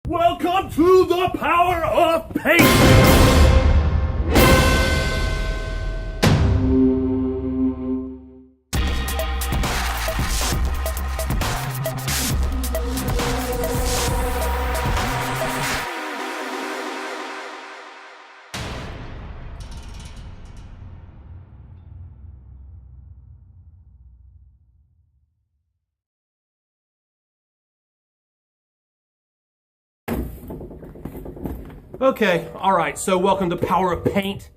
Welcome to the power of paint! Okay, all right, so welcome to Power of Paint,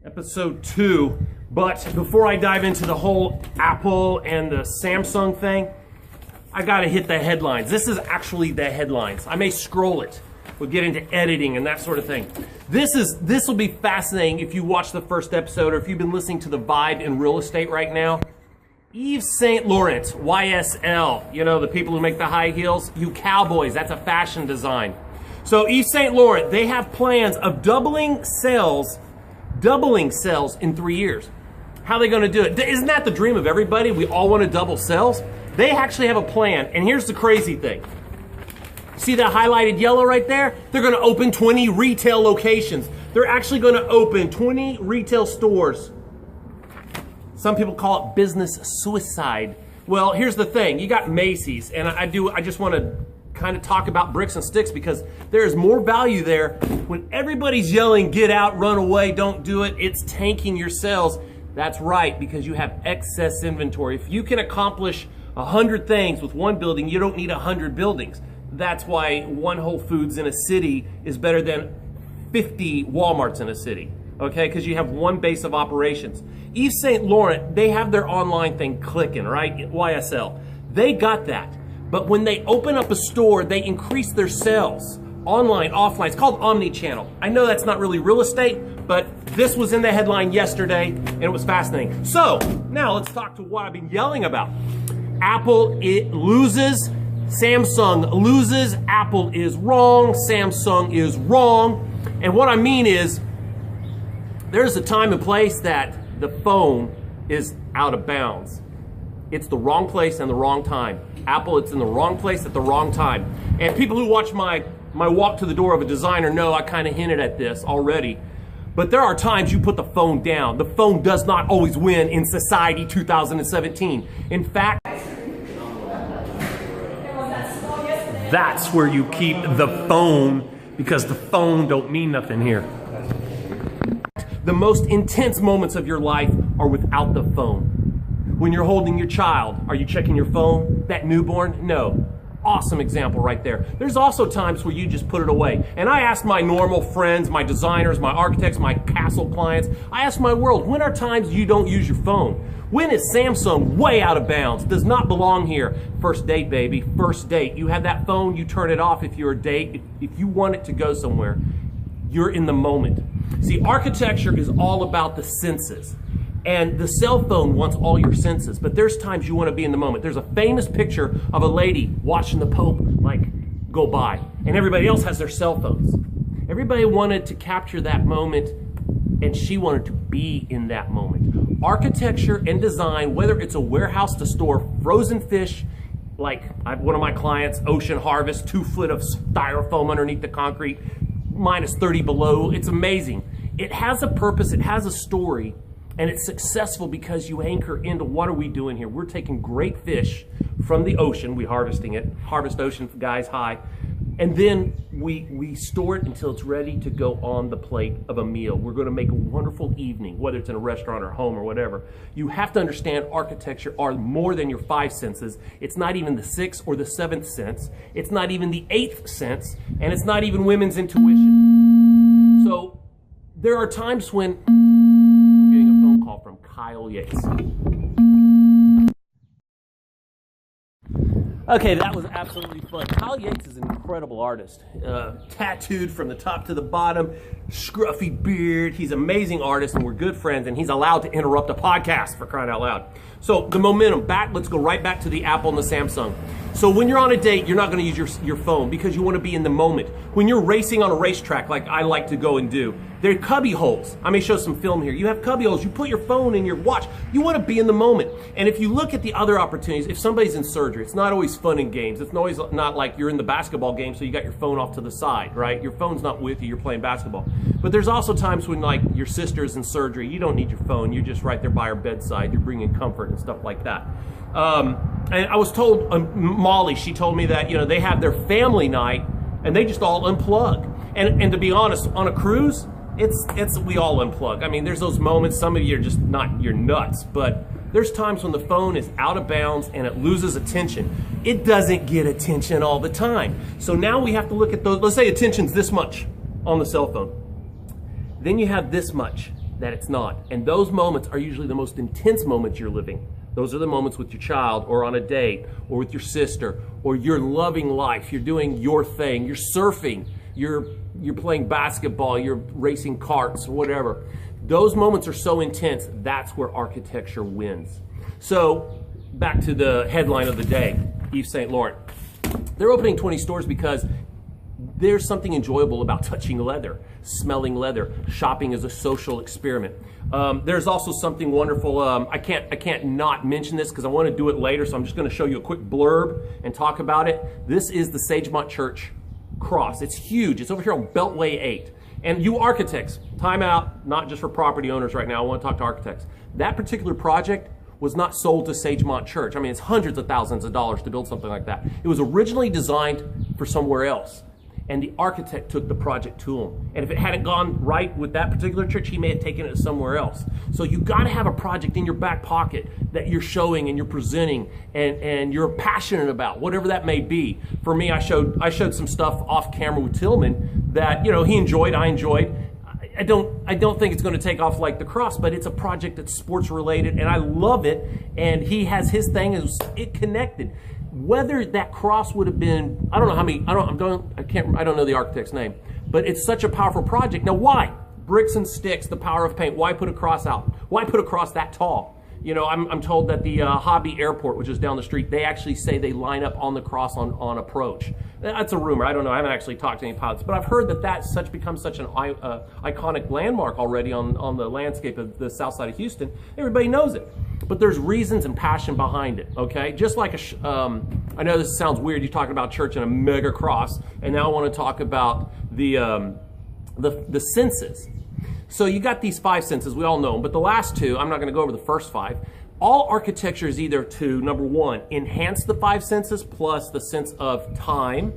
episode 2. But before I dive into the whole Apple and the Samsung thing, I gotta hit the headlines. This is actually the headlines. I may scroll it. We'll get into editing and that sort of thing. This will be fascinating if you watch the first episode or if you've been listening to the vibe in real estate right now. Yves Saint Laurent, YSL, you know, the people who make the high heels, you cowboys, that's a fashion design. So Yves Saint Laurent, they have plans of doubling sales in 3 years. How are they going to do it? Isn't that the dream of everybody? We all want to double sales. They actually have a plan, and here's the crazy thing. See that highlighted yellow right there? They're going to open 20 retail locations. They're actually going to open 20 retail stores. Some people call it business suicide. Well, here's the thing. You got Macy's, and I just want to kind of talk about bricks and sticks because there is more value there. When everybody's yelling, get out, run away, don't do it, it's tanking your sales. That's right, because you have excess inventory. If you can accomplish 100 things with one building, you don't need 100 buildings. That's why one Whole Foods in a city is better than 50 Walmarts in a city, okay? Because you have one base of operations. Yves Saint Laurent, they have their online thing clicking, right? YSL. They got that. But when they open up a store, they increase their sales. Online, offline, it's called Omnichannel. I know that's not really real estate, but this was in the headline yesterday, and it was fascinating. So, now let's talk to what I've been yelling about. Apple, it loses. Samsung loses. Apple is wrong. Samsung is wrong. And what I mean is, there's a time and place that the phone is out of bounds. It's the wrong place and the wrong time. Apple, it's in the wrong place at the wrong time. And people who watch my walk to the door of a designer know I kind of hinted at this already. But there are times you put the phone down. The phone does not always win in society 2017. In fact, that's where you keep the phone because the phone don't mean nothing here. The most intense moments of your life are without the phone. When you're holding your child, are you checking your phone? That newborn? No. Awesome example right there. There's also times where you just put it away. And I asked my normal friends, my designers, my architects, my castle clients, I asked my world, when are times you don't use your phone? When is Samsung way out of bounds? Does not belong here. First date, baby, first date. You have that phone, you turn it off if you're a date. If you want it to go somewhere, you're in the moment. See, architecture is all about the senses. And the cell phone wants all your senses, but there's times you want to be in the moment. There's a famous picture of a lady watching the Pope go by, and everybody else has their cell phones. Everybody wanted to capture that moment, and she wanted to be in that moment. Architecture and design, whether it's a warehouse to store frozen fish, like one of my clients, Ocean Harvest, 2 foot of styrofoam underneath the concrete, minus 30 below, it's amazing. It has a purpose, it has a story. And it's successful because you anchor into what are we doing here? We're taking great fish from the ocean, we're harvesting it, Harvest Ocean, guys, hi. And then we store it until it's ready to go on the plate of a meal. We're gonna make a wonderful evening, whether it's in a restaurant or home or whatever. You have to understand architecture are more than your 5 senses. It's not even the 6th or the 7th sense. It's not even the 8th sense, and it's not even women's intuition. So there are times when call from Kyle Yates. Okay, that was absolutely fun. Kyle Yates is an incredible artist. Tattooed from the top to the bottom, scruffy beard. He's an amazing artist, and we're good friends, and he's allowed to interrupt a podcast, for crying out loud. So the momentum, let's go right back to the Apple and the Samsung. So when you're on a date, you're not going to use your phone because you want to be in the moment. When you're racing on a racetrack, like I like to go and do, there are cubby holes. I may show some film here. You have cubby holes. You put your phone in your watch. You want to be in the moment. And if you look at the other opportunities, if somebody's in surgery, it's not always fun and games. It's always not like you're in the basketball game, so you got your phone off to the side, right? Your phone's not with you. You're playing basketball. But there's also times when, like, your sister's in surgery. You don't need your phone. You're just right there by her bedside. You're bringing comfort and stuff like that. And I was told, Molly, she told me that, you know, they have their family night and they just all unplug. And to be honest, on a cruise, we all unplug. I mean, there's those moments, some of you are just not, you're nuts, but there's times when the phone is out of bounds and it loses attention. It doesn't get attention all the time. So now we have to look at those, let's say attention's this much on the cell phone. Then you have this much that it's not. And those moments are usually the most intense moments you're living. Those are the moments with your child or on a date or with your sister or you're loving life. You're doing your thing. You're surfing. You're playing basketball. You're racing karts or whatever. Those moments are so intense. That's where architecture wins. So back to the headline of the day, Yves Saint Laurent. They're opening 20 stores because there's something enjoyable about touching leather, smelling leather. Shopping is a social experiment. There's also something wonderful. I can't not mention this because I want to do it later, so I'm just going to show you a quick blurb and talk about it. This is the Sagemont Church Cross. It's huge. It's over here on Beltway 8. And you architects, time out, not just for property owners right now. I want to talk to architects. That particular project was not sold to Sagemont Church. I mean, it's hundreds of thousands of dollars to build something like that. It was originally designed for somewhere else. And the architect took the project to him. And if it hadn't gone right with that particular church, he may have taken it somewhere else. So you got to have a project in your back pocket that you're showing and you're presenting and you're passionate about, whatever that may be. For me, I showed some stuff off camera with Tillman that, you know, he enjoyed, I enjoyed. I don't think it's going to take off like the cross, but it's a project that's sports related and I love it. And he has his thing, it connected. Whether that cross would have been, I don't know how many, I don't know the architect's name, but it's such a powerful project. Now why? Bricks and sticks, the power of paint. Why put a cross out? Why put a cross that tall? You know, I'm told that the Hobby Airport, which is down the street, they actually say they line up on the cross on approach. That's a rumor. I don't know. I haven't actually talked to any pilots, but I've heard that that's become such an iconic landmark already on the landscape of the south side of Houston. Everybody knows it. But there's reasons and passion behind it, okay? Just like I know this sounds weird, you're talking about church and a mega cross, and now I want to talk about the senses. So you got these 5 senses, we all know them, but the last 2, I'm not going to go over the first 5. All architecture is either to, number 1, enhance the 5 senses plus the sense of time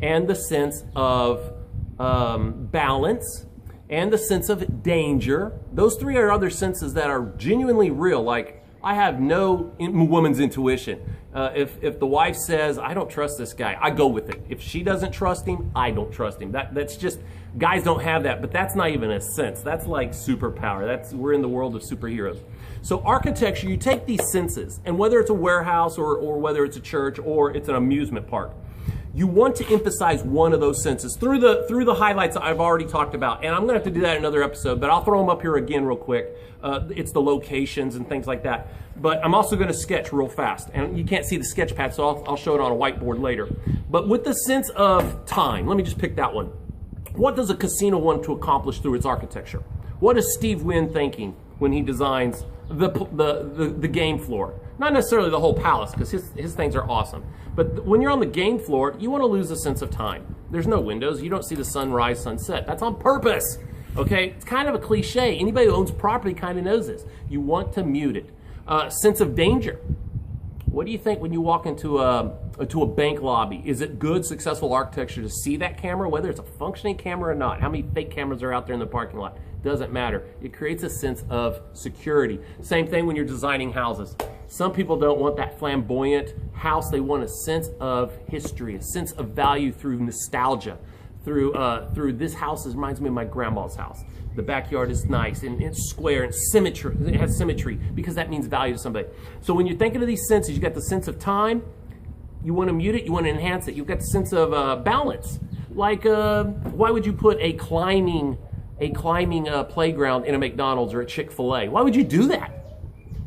and the sense of balance and the sense of danger. Those 3 are other senses that are genuinely real. Like, I have no woman's intuition. If the wife says, I don't trust this guy, I go with it. If she doesn't trust him, I don't trust him. That's just, guys don't have that, but that's not even a sense. That's like superpower. We're in the world of superheroes. So architecture, you take these senses, and whether it's a warehouse or whether it's a church or it's an amusement park, you want to emphasize one of those senses through the highlights that I've already talked about. And I'm going to have to do that in another episode, but I'll throw them up here again real quick. It's the locations and things like that. But I'm also going to sketch real fast. And you can't see the sketch pad, so I'll show it on a whiteboard later. But with the sense of time, let me just pick that one. What does a casino want to accomplish through its architecture? What is Steve Wynn thinking when he designs the game floor? Not necessarily the whole palace, because his things are awesome. But when you're on the game floor, you want to lose a sense of time. There's no windows. You don't see the sunrise, sunset. That's on purpose. Okay? It's kind of a cliche. Anybody who owns property kind of knows this. You want to mute it. Sense of danger. What do you think when you walk into a bank lobby? Is it good, successful architecture to see that camera, whether it's a functioning camera or not? How many fake cameras are out there in the parking lot? Doesn't matter. It creates a sense of security. Same thing when you're designing houses. Some people don't want that flamboyant house. They want a sense of history, a sense of value through nostalgia. Through this house reminds me of my grandma's house. The backyard is nice and it's square and symmetry. It has symmetry because that means value to somebody. So when you're thinking of these senses, you got the sense of time. You want to mute it. You want to enhance it. You've got the sense of balance. Like why would you put a climbing playground in a McDonald's or a Chick-fil-A? Why would you do that?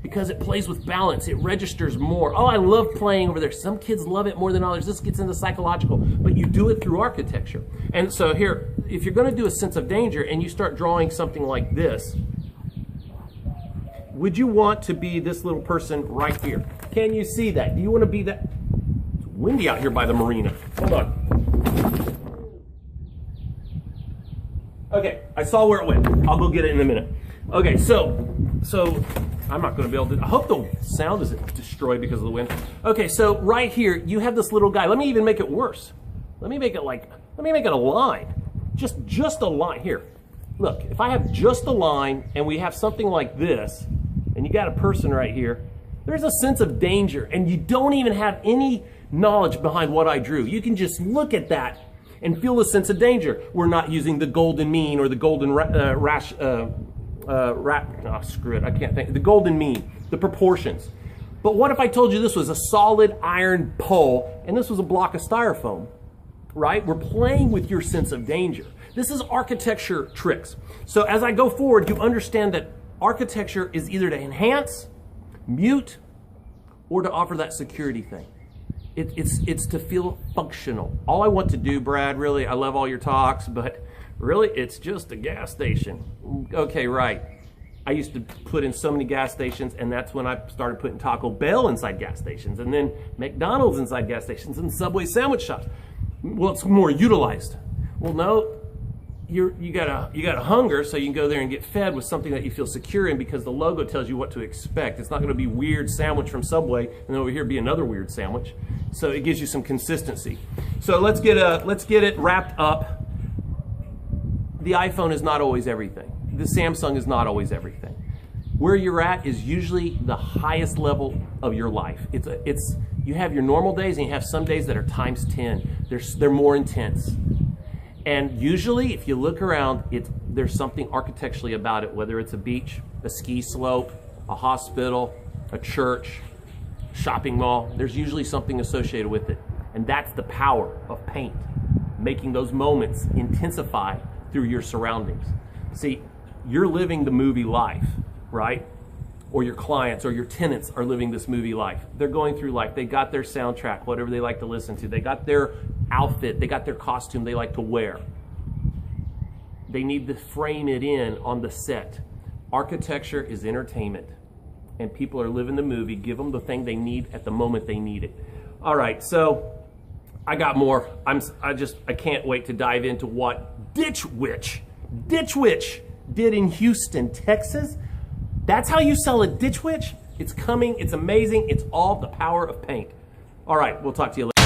because it plays with balance. It registers more. Oh, I love playing over there. Some kids love it more than others. This gets into psychological, but you do it through architecture. And so here, if you're going to do a sense of danger and you start drawing something like this, would you want to be this little person right here? Can you see that? Do you want to be that? It's windy out here by the marina. Hold on. Okay, I saw where it went. I'll go get it in a minute. Okay, so I'm not going to be able to. I hope the sound isn't destroyed because of the wind. Okay, so right here you have this little guy. Let me even make it worse. Let me make it a line. Just a line here. Look, if I have just a line and we have something like this, and you got a person right here, there's a sense of danger, and you don't even have any knowledge behind what I drew. You can just look at that and feel a sense of danger. We're not using the golden mean or the golden screw it, I can't think. The golden mean, the proportions. But what if I told you this was a solid iron pole and this was a block of styrofoam, right? We're playing with your sense of danger. This is architecture tricks. So as I go forward, you understand that architecture is either to enhance, mute, or to offer that security thing. It's to feel functional. All I want to do, Brad, really, I love all your talks, but really, it's just a gas station. Okay, right. I used to put in so many gas stations, and that's when I started putting Taco Bell inside gas stations, and then McDonald's inside gas stations, and Subway sandwich shops. Well, it's more utilized. Well, no, you gotta hunger, so you can go there and get fed with something that you feel secure in, because the logo tells you what to expect. It's not going to be weird sandwich from Subway, and then over here be another weird sandwich. So it gives you some consistency. So let's get it wrapped up. The iPhone is not always everything. The Samsung is not always everything. Where you're at is usually the highest level of your life. You have your normal days, and you have some days that are times 10. They're more intense. And usually, if you look around, there's something architecturally about it, whether it's a beach, a ski slope, a hospital, a church, shopping mall. There's usually something associated with it. And that's the power of paint, making those moments intensify through your surroundings. See, you're living the movie life, right? Or your clients or your tenants are living this movie life. They're going through life. They got their soundtrack, whatever they like to listen to. They got their outfit. They got their costume they like to wear. They need to frame it in on the set. Architecture is entertainment, and people are living the movie. Give them the thing they need at the moment they need it. All right, so I got more. I can't wait to dive into what Ditch Witch did in Houston, Texas. That's how you sell a Ditch Witch. It's coming. It's amazing. It's all the power of paint. All right, we'll talk to you later.